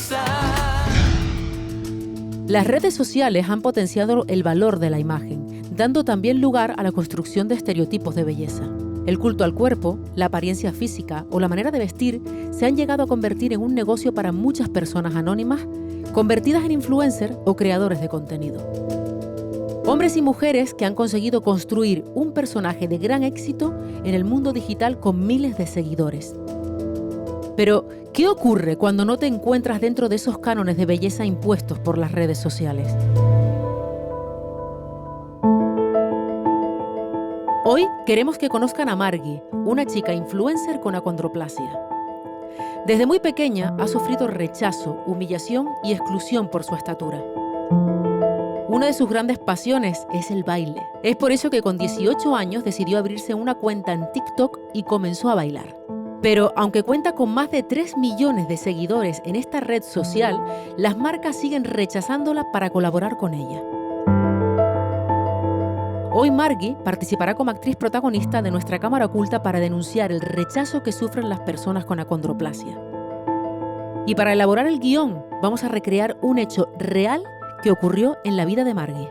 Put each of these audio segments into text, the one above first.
peligrosa. Las redes sociales han potenciado el valor de la imagen, dando también lugar a la construcción de estereotipos de belleza. El culto al cuerpo, la apariencia física o la manera de vestir se han llegado a convertir en un negocio para muchas personas anónimas, convertidas en influencers o creadores de contenido. Hombres y mujeres que han conseguido construir un personaje de gran éxito en el mundo digital con miles de seguidores. Pero, ¿qué ocurre cuando no te encuentras dentro de esos cánones de belleza impuestos por las redes sociales? Hoy queremos que conozcan a Margui, una chica influencer con acondroplasia. Desde muy pequeña ha sufrido rechazo, humillación y exclusión por su estatura. Una de sus grandes pasiones es el baile. Es por eso que con 18 años decidió abrirse una cuenta en TikTok y comenzó a bailar. Pero aunque cuenta con más de 3 millones de seguidores en esta red social, las marcas siguen rechazándola para colaborar con ella. Hoy Margui participará como actriz protagonista de nuestra cámara oculta para denunciar el rechazo que sufren las personas con acondroplasia. Y para elaborar el guión, vamos a recrear un hecho real que ocurrió en la vida de Margui.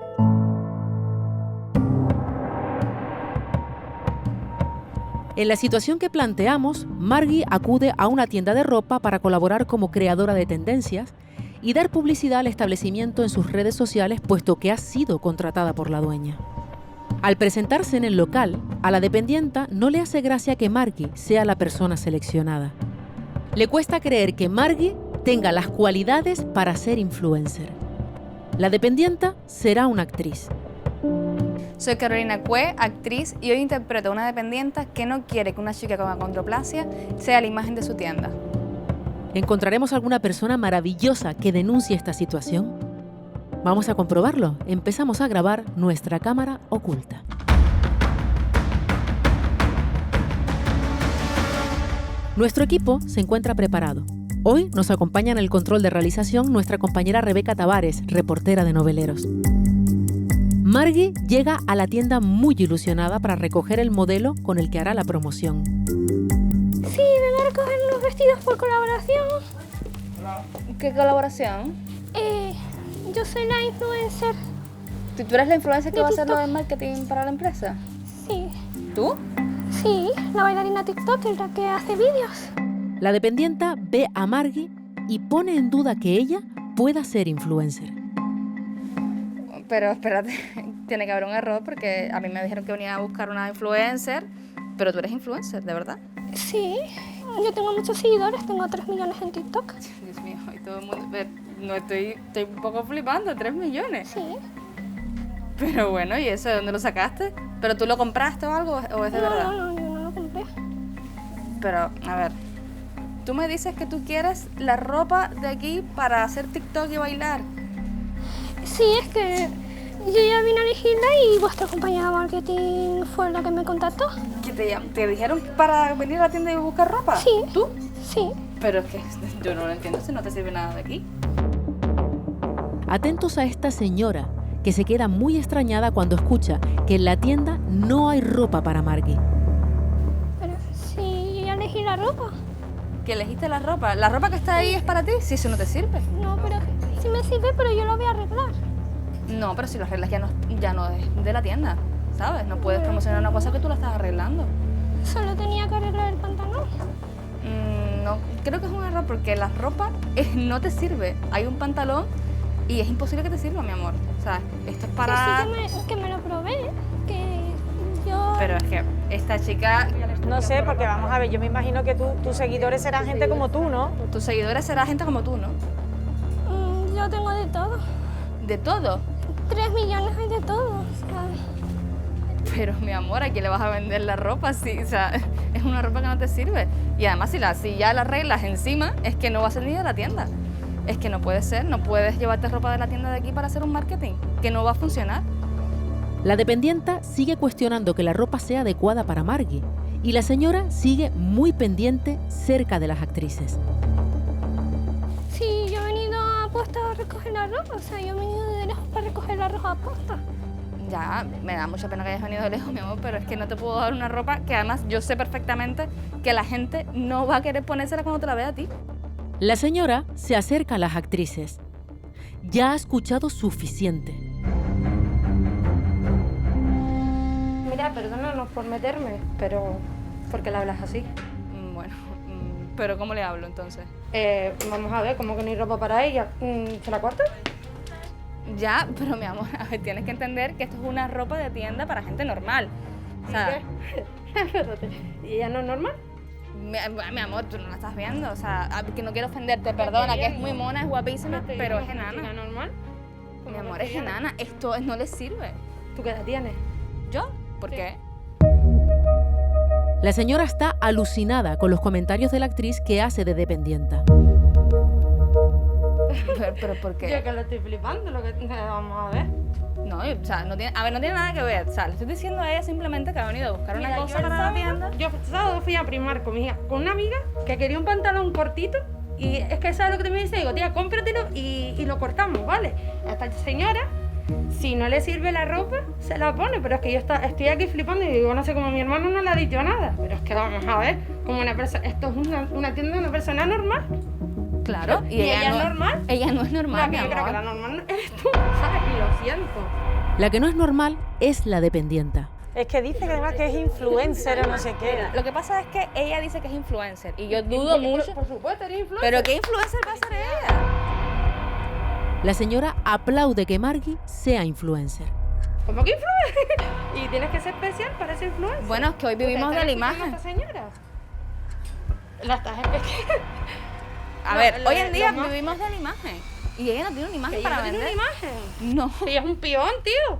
En la situación que planteamos, Margui acude a una tienda de ropa para colaborar como creadora de tendencias y dar publicidad al establecimiento en sus redes sociales, puesto que ha sido contratada por la dueña. Al presentarse en el local, a la dependienta no le hace gracia que Margui sea la persona seleccionada. Le cuesta creer que Margui tenga las cualidades para ser influencer. La dependienta será una actriz. Soy Carolina Cue, actriz, y hoy interpreto a una dependienta que no quiere que una chica con acondroplasia sea la imagen de su tienda. ¿Encontraremos alguna persona maravillosa que denuncie esta situación? Vamos a comprobarlo. Empezamos a grabar nuestra cámara oculta. Nuestro equipo se encuentra preparado. Hoy nos acompaña en el control de realización nuestra compañera Rebeca Tavares, reportera de Noveleros. Margui llega a la tienda muy ilusionada para recoger el modelo con el que hará la promoción. Sí, vengo a recoger unos vestidos por colaboración. ¿Qué colaboración? Yo soy la influencer. ¿Tú eres la influencer que De va a hacer lo TikTok. de marketing para la empresa? Sí, ¿Tú? sí, la bailarina TikToker, la que hace vídeos. La dependienta ve a Margui y pone en duda que ella pueda ser influencer. Pero espérate, tiene que haber un error porque a mí me dijeron que venía a buscar una influencer, pero tú eres influencer, ¿de verdad? Sí, yo tengo muchos seguidores, tengo 3 millones en TikTok. Dios mío, y todo el mundo... No estoy un poco flipando, 3 millones. Sí. Pero bueno, ¿y eso de dónde lo sacaste? ¿Pero tú lo compraste o algo o es de verdad? No, yo no lo compré. Pero, a ver, tú me dices que tú quieres la ropa de aquí para hacer TikTok y bailar. Sí, es que yo ya vine a elegirla y vuestra compañía de marketing fue la que me contactó. ¿Que te dijeron para venir a la tienda y buscar ropa? Sí. ¿Tú? Sí. Pero es que yo no lo entiendo si no te sirve nada de aquí. Atentos a esta señora, que se queda muy extrañada cuando escucha que en la tienda no hay ropa para Margui. Pero sí, yo ya elegí la ropa. ¿Que elegiste la ropa? ¿La ropa que está ahí es para ti? Si eso no te sirve. No, pero sí me sirve, pero yo lo voy a arreglar. No, pero si lo arreglas ya no es de la tienda, ¿sabes? No puedes promocionar una cosa que tú la estás arreglando. Solo tenía que arreglar el pantalón. No, creo que es un error porque la ropa no te sirve. Hay un pantalón y es imposible que te sirva, mi amor. O sea, esto es para... Que sí, que me lo probé, que yo... Pero es que esta chica... No sé, porque vamos a ver, yo me imagino que tus seguidores serán gente como tú, ¿no? Tus seguidores será gente como tú, ¿no? Yo tengo de todo. De todo. 3 millones hay de todo. O sea, Pero, mi amor, ¿a quién le vas a vender la ropa? Sí, o sea, es una ropa que no te sirve. Y además, si ya la arreglas encima, es que no va a salir de la tienda. Es que no puede ser, no puedes llevarte ropa de la tienda de aquí para hacer un marketing, que no va a funcionar. La dependienta sigue cuestionando que la ropa sea adecuada para Margui y la señora sigue muy pendiente cerca de las actrices. sí, yo he venido a posta a recoger la ropa. O sea, yo he venido de lejos para recoger la ropa a posta. Ya, me da mucha pena que hayas venido de lejos, mi amor, pero es que no te puedo dar una ropa que además yo sé perfectamente que la gente no va a querer ponérsela cuando te la vea a ti. La señora se acerca a las actrices. Ya ha escuchado suficiente. Mira, perdónanos por meterme, pero ¿por qué le hablas así? Bueno, pero ¿cómo le hablo entonces? Vamos a ver, ¿cómo que no hay ropa para ella? ¿Se la corta? Ya, pero mi amor, a ver, tienes que entender que esto es una ropa de tienda para gente normal. O sea, ¿Y ella no es normal? mi amor, tú no la estás viendo. O sea, que no quiero ofenderte, perdona, que es muy mona, es guapísima, pero es enana. normal? Mi amor, es enana. Esto no le sirve. ¿Tú qué edad tienes? ¿Yo? ¿Por qué? La señora está alucinada con los comentarios de la actriz que hace de dependienta. ¿Pero por qué? Yo que lo estoy flipando, lo que vamos a ver. No, o sea, no tiene nada que ver. O sea, le estoy diciendo a ella simplemente que ha venido a buscar una cosa para la tienda. Yo el sábado fui a primar con una amiga que quería un pantalón cortito y es que ¿sabes lo que te me dice? Digo, tía, cómpratelo y lo cortamos, ¿vale? A esta señora, si no le sirve la ropa, se la pone, pero es que yo estoy aquí flipando y digo, no sé, como mi hermano no le ha dicho nada, pero es que vamos a ver, como una persona, esto es una tienda de una persona normal. Claro, ¿Y ella es normal? Ella no es normal, No, mi yo creo que amor. la normal eres tú, ¿sabes? Y lo siento. La que no es normal es la dependienta. Es que dice que además que es influencer o no sé qué. Lo que pasa es que ella dice que es influencer y yo dudo mucho. Por supuesto, eres influencer. ¿Pero qué influencer va a ser ella? La señora aplaude que Margie sea influencer. ¿Cómo que influencer? Y tienes que ser especial para ser influencer. Bueno, es que hoy vivimos de la imagen. ¿Esta señora? La estás A No, ver, lo hoy de- en día lo más- vivimos de la imagen. Y ella no tiene una imagen Que ella para no tiene vender. una imagen. No. Ella es un pibón, tío.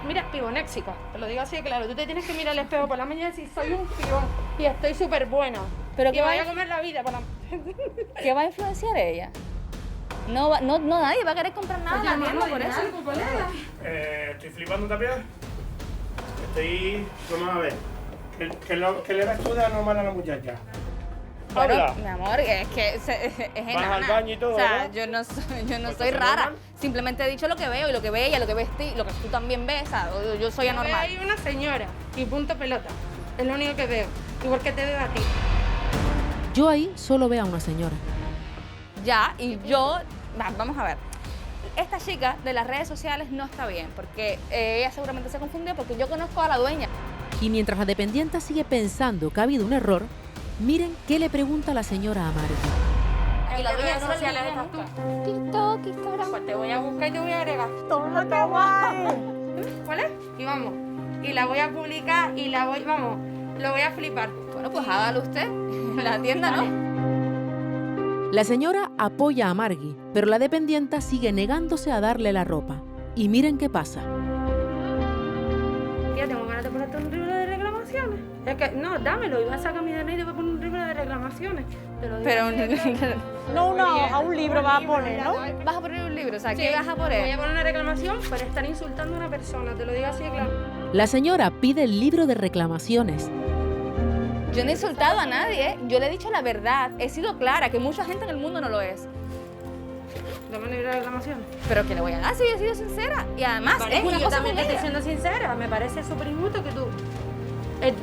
Mira, pibonéxica. Te lo digo así de claro. Tú te tienes que mirar al espejo por la mañana y decir, soy un pibón y estoy súper buena. Pero y ¿qué voy va a comer la vida por la... ¿Qué va a influenciar ella? No, nadie va a querer comprar nada en la tienda por eso. Estoy flipando también. Vamos a ver. ¿Qué le das tú de normal a la muchacha? Bueno, Habla. mi amor, es que es enana. al baño y todo, O sea, ¿no? yo no Pues soy eso es rara. normal. Simplemente he dicho lo que veo y lo que ve ella, lo que ves tú, lo que tú también ves. O sea, yo soy anormal. Hay una señora y punto pelota. Es lo único que veo. Igual que te veo a ti. Yo ahí solo veo a una señora. Ya, y yo, vamos a ver. Esta chica de las redes sociales no está bien, porque ella seguramente se confundió porque yo conozco a la dueña. Y mientras la dependienta sigue pensando que ha habido un error, miren qué le pregunta la señora a Margie. Y la dueña no lo sociales olvida estás nunca. tú. TikTok, Instagram. Pues te voy a buscar y te voy a agregar. ¡Toma, qué guay! ¿Cuál es? Y vamos. Y la voy a publicar y vamos, lo voy a flipar. Bueno, pues hágalo usted. En la tienda no. La señora apoya a Margie, pero la dependienta sigue negándose a darle la ropa. Y miren qué pasa. Tía, tengo ganas de ponerte un libro de reclamaciones. Es que, no, dámelo y vas a sacar mi DNI y te voy a poner un libro de reclamaciones. Te lo digo Pero así. No, a un libro vas a poner, ¿no? vas a poner un libro, o sea, Sí, ¿qué vas a Voy a poner? poner una reclamación por estar insultando a una persona, te lo digo así de claro. La señora pide el libro de reclamaciones. Yo no he insultado a nadie, yo le he dicho la verdad, he sido clara, que mucha gente en el mundo no lo es. Dame un libro de reclamaciones. Pero que le voy a dar si yo he sido sincera. Y además, Vale, es y una yo cosa también con te ella. estoy siendo sincera, me parece súper injusto que tú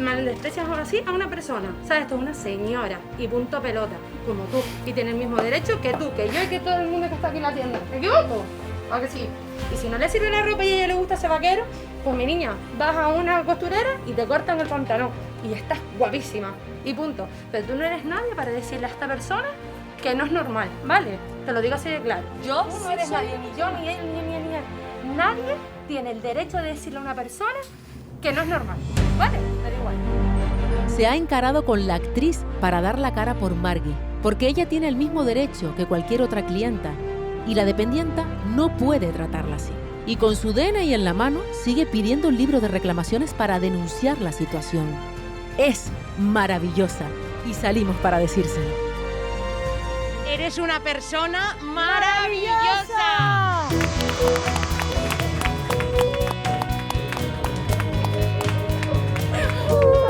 maldestrecias así a una persona. ¿Sabes? Esto es una señora y punto pelota, como tú. Y tiene el mismo derecho que tú, que yo y que todo el mundo que está aquí en la tienda. ¿Me equivoco? ¿A que sí? Y si no le sirve la ropa y a ella le gusta ese vaquero, pues mi niña, vas a una costurera y te cortan el pantalón. Y estás guapísima. Y punto. Pero tú no eres nadie para decirle a esta persona que no es normal, ¿vale? Te lo digo así de claro. Yo Tú no sí eres soy- nadie, ni yo, ni él, ni él. Nadie tiene el derecho de decirle a una persona que no es normal, ¿vale? Da igual. Se ha encarado con la actriz para dar la cara por Margie, porque ella tiene el mismo derecho que cualquier otra clienta y la dependienta no puede tratarla así. Y con su DNI en la mano sigue pidiendo un libro de reclamaciones para denunciar la situación. Es maravillosa y salimos para decírselo. Eres una persona maravillosa.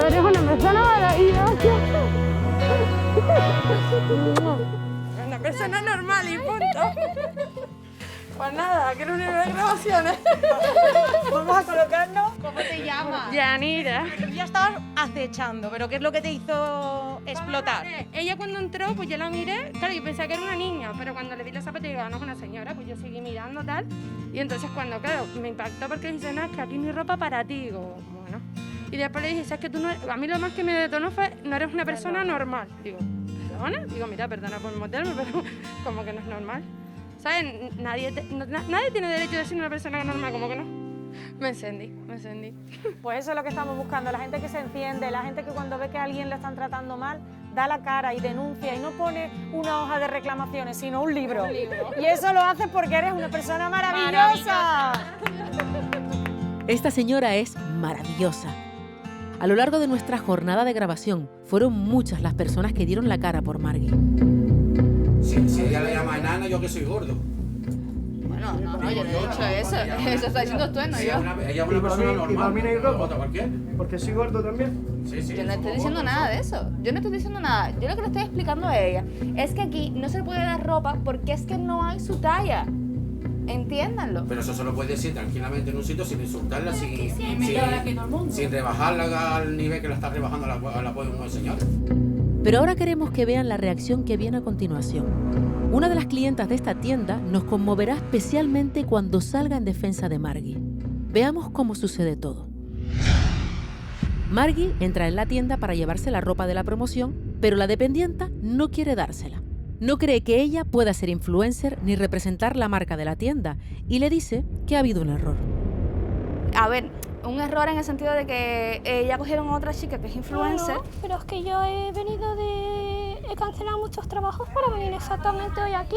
Eres una persona maravillosa. Una persona normal y punto. Pues nada, que era un nivel de grabaciones. Vamos a colocarnos. ¿Cómo te llamas? Yanira. Tú ya estabas acechando, pero ¿qué es lo que te hizo explotar? Ella cuando entró, pues yo la miré, claro, yo pensaba que era una niña, pero cuando le vi la zapatilla, digo, no, es una señora, pues yo seguí mirando tal. Y entonces cuando, claro, me impactó porque dice, no, es que aquí no hay ropa para ti, digo, bueno. Y después le dije, ¿sabes que tú no eres? A mí lo más que me detonó fue, no eres una persona normal. Digo, ¿perdona? Digo, mira, perdona por meterme, pero como que no es normal. ¿Sabes? Nadie tiene derecho a decir una persona normal, como que no. Me encendí. Pues eso es lo que estamos buscando, la gente que se enciende, la gente que cuando ve que a alguien le están tratando mal, da la cara y denuncia y no pone una hoja de reclamaciones, sino un libro. Y eso lo haces porque eres una persona maravillosa. Esta señora es maravillosa. A lo largo de nuestra jornada de grabación, fueron muchas las personas que dieron la cara por Margui. Si ella le llama enana, yo que soy gordo. Bueno, no, yo no he dicho eso. Eso está diciendo tú, no Sí, yo. ella es una persona normal. ¿Y para mí no hay ropa? ¿Otra cualquiera? Porque soy gordo también. Sí, sí. Yo no estoy somos diciendo gordos, nada de eso. Yo no estoy diciendo nada. Yo lo que le estoy explicando a ella es que aquí no se le puede dar ropa porque es que no hay su talla. Entiéndanlo. Pero eso se lo puede decir tranquilamente en un sitio sin insultarla, sin rebajarla al nivel que la está rebajando a la pobre señora. Pero ahora queremos que vean la reacción que viene a continuación. Una de las clientas de esta tienda nos conmoverá especialmente cuando salga en defensa de Margui. Veamos cómo sucede todo. Margui entra en la tienda para llevarse la ropa de la promoción, pero la dependienta no quiere dársela. No cree que ella pueda ser influencer ni representar la marca de la tienda y le dice que ha habido un error. A ver, un error en el sentido de que ya cogieron a otra chica que es influencer. No, pero es que yo he cancelado muchos trabajos para venir exactamente hoy aquí.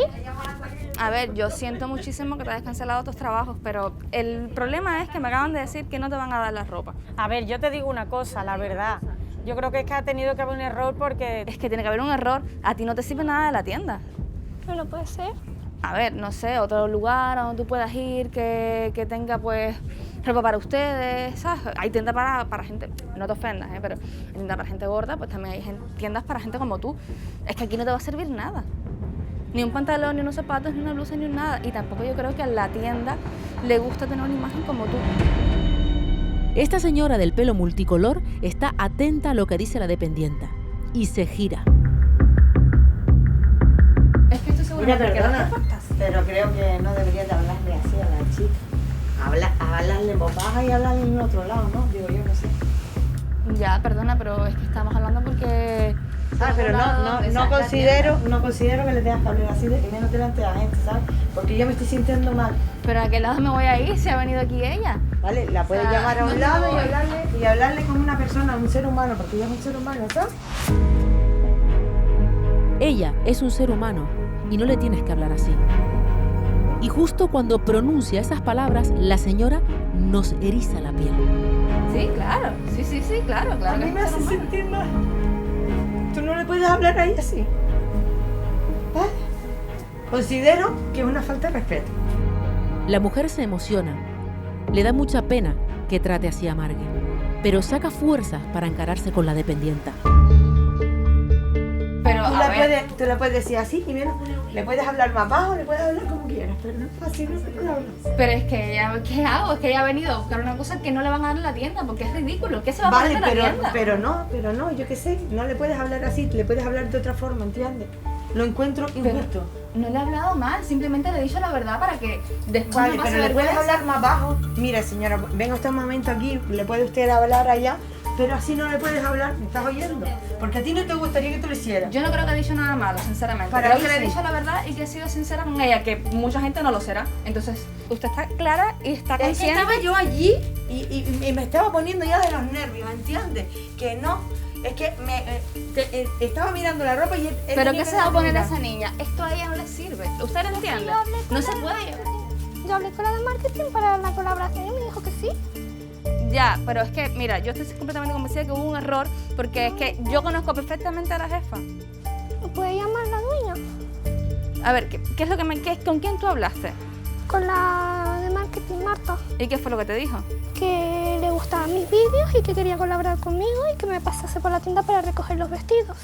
A ver, yo siento muchísimo que te hayas cancelado tus trabajos, pero el problema es que me acaban de decir que no te van a dar la ropa. A ver, yo te digo una cosa, la verdad. Yo creo que es que ha tenido que haber un error porque... Es que tiene que haber un error. A ti no te sirve nada de la tienda. Pero no puede ser. A ver, no sé, otro lugar a donde tú puedas ir que tenga pues ropa para ustedes, ¿sabes? Hay tiendas para gente, no te ofendas, pero hay tiendas para gente gorda, pues también hay tiendas para gente como tú. Es que aquí no te va a servir nada. Ni un pantalón, ni unos zapatos, ni una blusa, ni un nada. Y tampoco yo creo que a la tienda le gusta tener una imagen como tú. Esta señora del pelo multicolor está atenta a lo que dice la dependienta y se gira. Es que estoy segura Mira, de que perdona, pero creo que no deberías de hablarle así a la chica. Hablarle en voz baja y hablarle en otro lado, ¿no? Digo yo, no sé. Ya, perdona, pero es que estamos hablando porque... Pero no considero que le tengas que hablar así, de que menos delante de la gente, ¿sabes? Porque yo me estoy sintiendo mal. ¿Pero a qué lado me voy a ir si ha venido aquí ella? ¿Vale? La puedes llamar a un lado y hablarle como una persona, un ser humano, porque ella es un ser humano, ¿sabes? Ella es un ser humano y no le tienes que hablar así. Y justo cuando pronuncia esas palabras, la señora nos eriza la piel. Sí, claro. Sí, claro. A mí me hace sentir mal. Tú no le puedes hablar a ella así. ¿Vale? Considero que es una falta de respeto. La mujer se emociona. Le da mucha pena que trate así a Margui, pero saca fuerzas para encararse con la dependienta. Pero, Tú le puedes decir así y mira, le puedes hablar más bajo, le puedes hablar como quieras, pero no, así no se puede hablar. Pero es que ella, ¿qué hago? Es que ella ha venido a buscar una cosa que no le van a dar en la tienda porque es ridículo. ¿Qué se va a poner en la tienda? pero no, yo qué sé, no le puedes hablar así, le puedes hablar de otra forma, ¿entiendes? Lo encuentro injusto. No le he hablado mal, simplemente le he dicho la verdad para que después Vale, no pase pero le puedes vergüenza. hablar más bajo. Mira, señora, venga usted un momento aquí, le puede usted hablar allá, pero así no le puedes hablar, ¿me estás oyendo? Porque a ti no te gustaría que tú lo hicieras. Yo no creo que he dicho nada malo, sinceramente. Para Creo mí que le he sí. dicho la verdad y que he sido sincera con ella, que mucha gente no lo será. Entonces, usted está clara y está Es que consciente. estaba yo allí y me estaba poniendo ya de los nervios, ¿entiendes? Que no, es que estaba mirando la ropa y él ¿Pero tenía qué que se va a poner mirar. esa niña? Esto a ella no le sirve. ¿Usted lo entiende? yo hablé con No se la- puede. Yo hablé con la de marketing para la colaboración y me dijo que sí. Ya, pero es que, mira, yo estoy completamente convencida que hubo un error porque es que yo conozco perfectamente a la jefa. ¿Me puede llamar la dueña? A ver, ¿qué es lo que con quién tú hablaste? Con la de marketing, Marta. ¿Y qué fue lo que te dijo? Que le gustaban mis vídeos y que quería colaborar conmigo y que me pasase por la tienda para recoger los vestidos.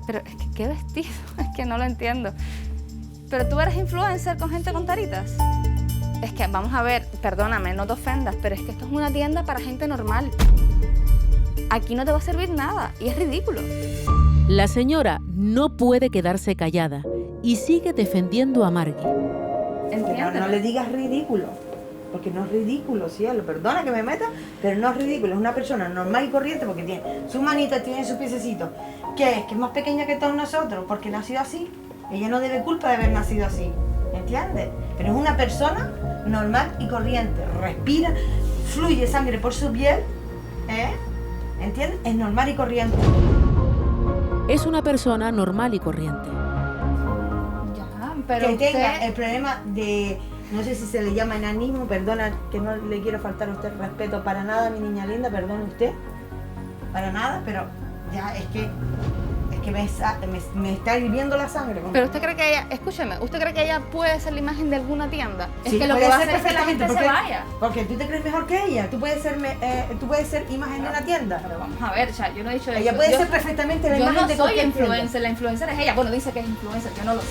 Pero es que, ¿qué vestido? Es que no lo entiendo. ¿Pero tú eres influencer con gente con taritas? Es que, vamos a ver, perdóname, no te ofendas, pero es que esto es una tienda para gente normal. Aquí no te va a servir nada y es ridículo. La señora no puede quedarse callada y sigue defendiendo a Margui. Pero no le digas ridículo, porque no es ridículo, cielo. Perdona que me meta, pero no es ridículo. Es una persona normal y corriente porque tiene sus manitas, tiene sus piececitos. ¿Qué es? Que es más pequeña que todos nosotros, porque nació así. Ella no debe culpa de haber nacido así, ¿entiendes? Pero es una persona normal y corriente. Respira, fluye sangre por su piel, ¿entiendes? Es normal y corriente. Es una persona normal y corriente. Ya, pero que tenga usted... el problema de, no sé si se le llama enanismo, perdona que no le quiero faltar a usted el respeto para nada, mi niña linda, perdone usted, para nada, pero ya es que me está hirviendo la sangre. Pero usted cree que ella, escúcheme, ¿usted cree que ella puede ser la imagen de alguna tienda? Es Sí, que lo que puede va a ser hacer es que la gente se perfectamente, vaya. porque tú te crees mejor que ella, tú puedes ser imagen de una tienda. Pero vamos a ver, ya, yo no he dicho eso. Ella puede Yo- ser perfectamente la Yo imagen no de soy cualquier influencer, tienda. la influencer es ella. Bueno, dice que es influencer, yo no lo sé.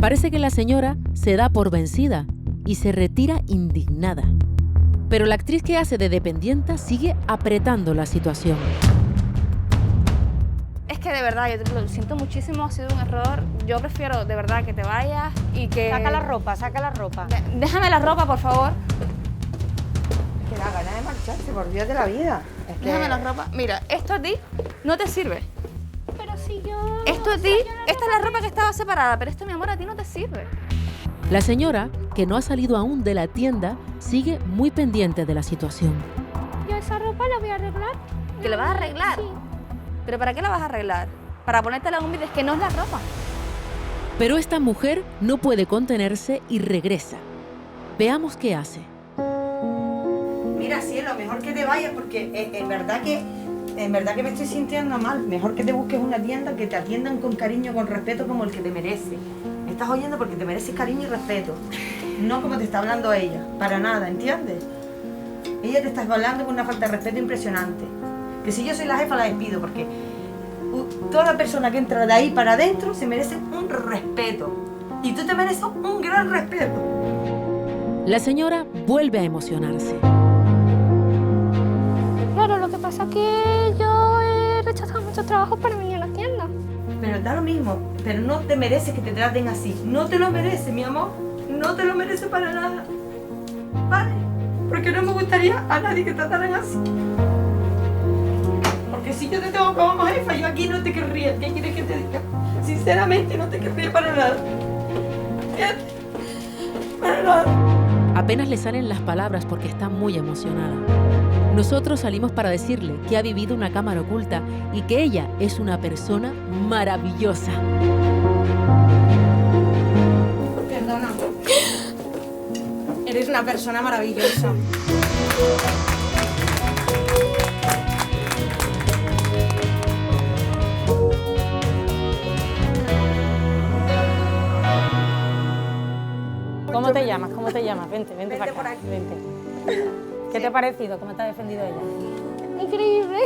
Parece que la señora se da por vencida y se retira indignada. Pero la actriz que hace de dependienta sigue apretando la situación. Es que de verdad, yo lo siento muchísimo, ha sido un error. Yo prefiero de verdad que te vayas y que... Saca la ropa, saca la ropa. Déjame la ropa, por favor. Es que da ganas de marcharse, por Dios de la vida. Es que... Déjame la ropa. Mira, esto a ti no te sirve. Pero si yo... Esto a ti, esta es la ropa que estaba separada, pero esto, mi amor, a ti no te sirve. La señora, que no ha salido aún de la tienda, sigue muy pendiente de la situación. Yo esa ropa la voy a arreglar. ¿Que la vas a arreglar? Sí. ¿Pero para qué la vas a arreglar? Para ponértela en un vídeo, es que no es la ropa. Pero esta mujer no puede contenerse y regresa. Veamos qué hace. Mira, cielo, mejor que te vayas porque en verdad que me estoy sintiendo mal. Mejor que te busques una tienda que te atiendan con cariño, con respeto, como el que te merece. Me estás oyendo porque te mereces cariño y respeto. No como te está hablando ella, para nada, ¿entiendes? Ella te está hablando con una falta de respeto impresionante. Que si yo soy la jefa la despido porque toda persona que entra de ahí para adentro se merece un respeto. Y tú te mereces un gran respeto. La señora vuelve a emocionarse. Claro, lo que pasa es que yo he rechazado muchos trabajos para venir a la tienda. Pero da lo mismo, pero no te mereces que te traten así. No te lo mereces, mi amor. No te lo mereces para nada. ¿Vale? Porque no me gustaría a nadie que trataran así. Porque si yo te tengo como jefa, yo aquí no te querría. ¿Qué quieres que te diga? Sinceramente no te querría para nada. ¿Entiendes? Para nada. Apenas le salen las palabras porque está muy emocionada. Nosotros salimos para decirle que ha vivido una cámara oculta y que ella es una persona maravillosa. Perdona. Eres una persona maravillosa. ¿Cómo te llamas? ¿Cómo te llamas? Vente, vente para por acá. aquí. Vente. ¿Qué te ha parecido? ¿Cómo te ha defendido ella? Increíble.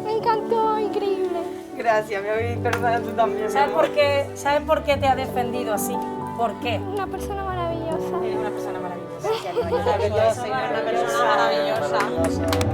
Me encantó, increíble. Gracias, me habéis perdonado tú también. ¿Sabes por qué te ha defendido así? ¿Por qué? Una persona maravillosa. Eres una persona maravillosa. Maravillosa, una persona maravillosa.